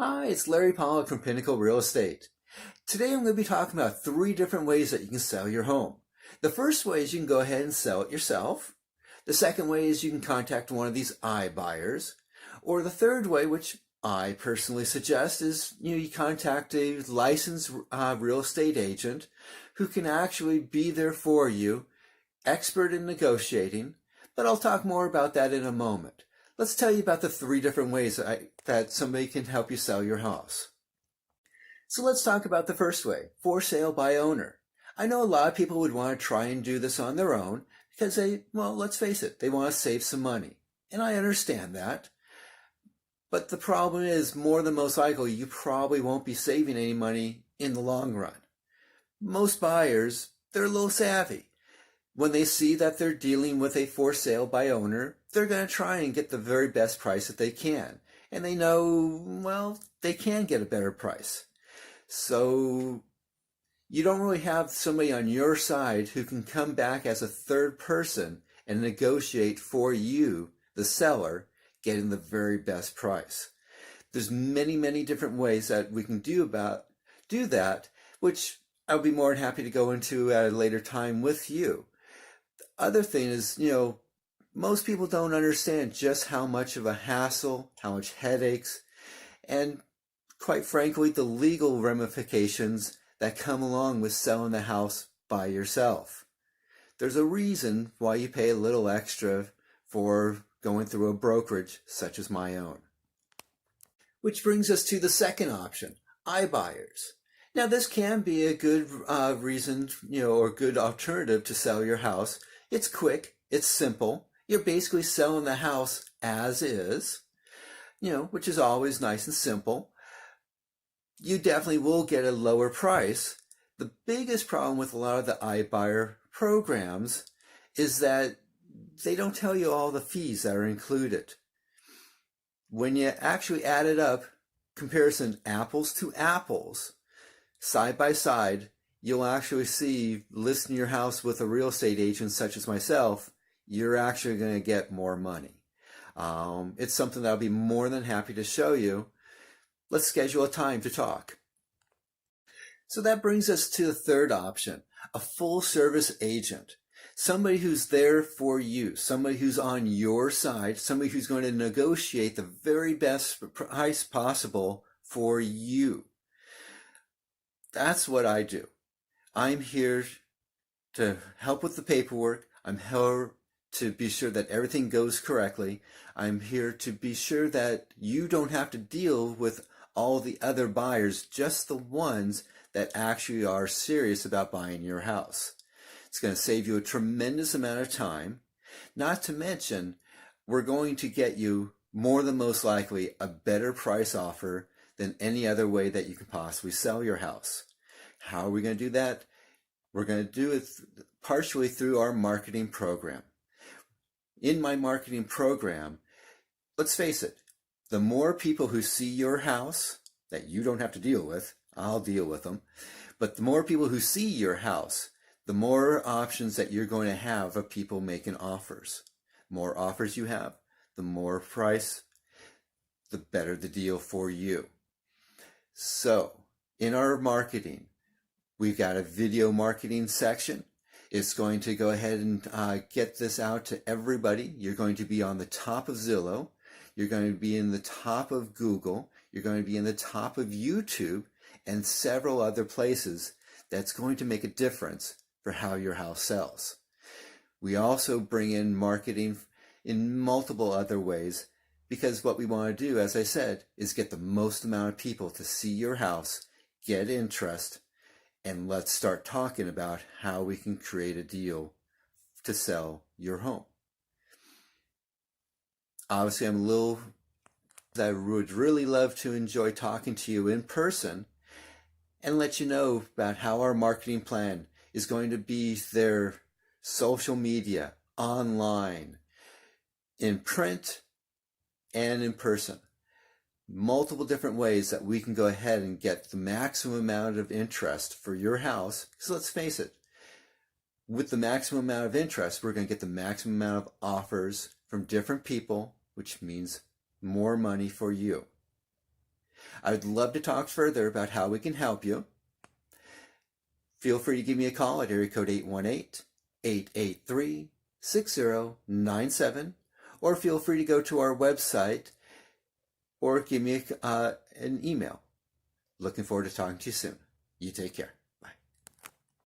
Hi, it's Larry Pollock from Pinnacle Real Estate. Today I'm going to be talking about 3 different ways that you can sell your home. The first way is you can go ahead and sell it yourself. The second way is you can contact one of these iBuyers. Or the third way, which I personally suggest, is you contact a licensed real estate agent who can actually be there for you, expert in negotiating, but I'll talk more about that in a moment. Let's tell you about the 3 different ways that somebody can help you sell your house. So let's talk about the first way, for sale by owner. I know a lot of people would want to try and do this on their own because let's face it, they want to save some money. And I understand that. But the problem is, more than most likely, you probably won't be saving any money in the long run. Most buyers, they're a little savvy. When they see that they're dealing with a for sale by owner, they're going to try and get the very best price that they can. And they know, they can get a better price. So you don't really have somebody on your side who can come back as a third person and negotiate for you, the seller, getting the very best price. There's many, many different ways that we can do that, which I'll be more than happy to go into at a later time with you. Other thing is, most people don't understand just how much of a hassle, how much headaches, and quite frankly, the legal ramifications that come along with selling the house by yourself. There's a reason why you pay a little extra for going through a brokerage such as my own. Which brings us to the second option, iBuyers. Now, this can be a good reason, or good alternative to sell your house. It's quick, it's simple. You're basically selling the house as is, which is always nice and simple. You definitely will get a lower price. The biggest problem with a lot of the iBuyer programs is that they don't tell you all the fees that are included. When you actually add it up, comparison apples to apples, side by side, you'll actually see, listing your house with a real estate agent such as myself, you're actually going to get more money. It's something that I'll be more than happy to show you. Let's schedule a time to talk. So that brings us to the third option, a full service agent. Somebody who's there for you, somebody who's on your side, somebody who's going to negotiate the very best price possible for you. That's what I do. I'm here to help with the paperwork. I'm here to be sure that everything goes correctly. I'm here to be sure that you don't have to deal with all the other buyers, just the ones that actually are serious about buying your house. It's going to save you a tremendous amount of time. Not to mention, we're going to get you, more than most likely, a better price offer than any other way that you can possibly sell your house. How are we going to do that? We're going to do it partially through our marketing program. In my marketing program, let's face it, the more people who see your house that you don't have to deal with, I'll deal with them, but the more people who see your house, the more options that you're going to have of people making offers. More offers you have, the more price, the better the deal for you. So, in our marketing, we've got a video marketing section. It's going to go ahead and get this out to everybody. You're going to be on the top of Zillow. You're going to be in the top of Google. You're going to be in the top of YouTube and several other places. That's going to make a difference for how your house sells. We also bring in marketing in multiple other ways, because what we want to do, as I said, is get the most amount of people to see your house, get interest, and let's start talking about how we can create a deal to sell your home. Obviously, I would really love to enjoy talking to you in person and let you know about how our marketing plan is going to be there, social media, online, in print, and in person. Multiple different ways that we can go ahead and get the maximum amount of interest for your house. Because let's face it, with the maximum amount of interest, we're going to get the maximum amount of offers from different people, which means more money for you. I would love to talk further about how we can help you. Feel free to give me a call at area code 818-883-6097, or feel free to go to our website or give me an email. Looking forward to talking to you soon. You take care.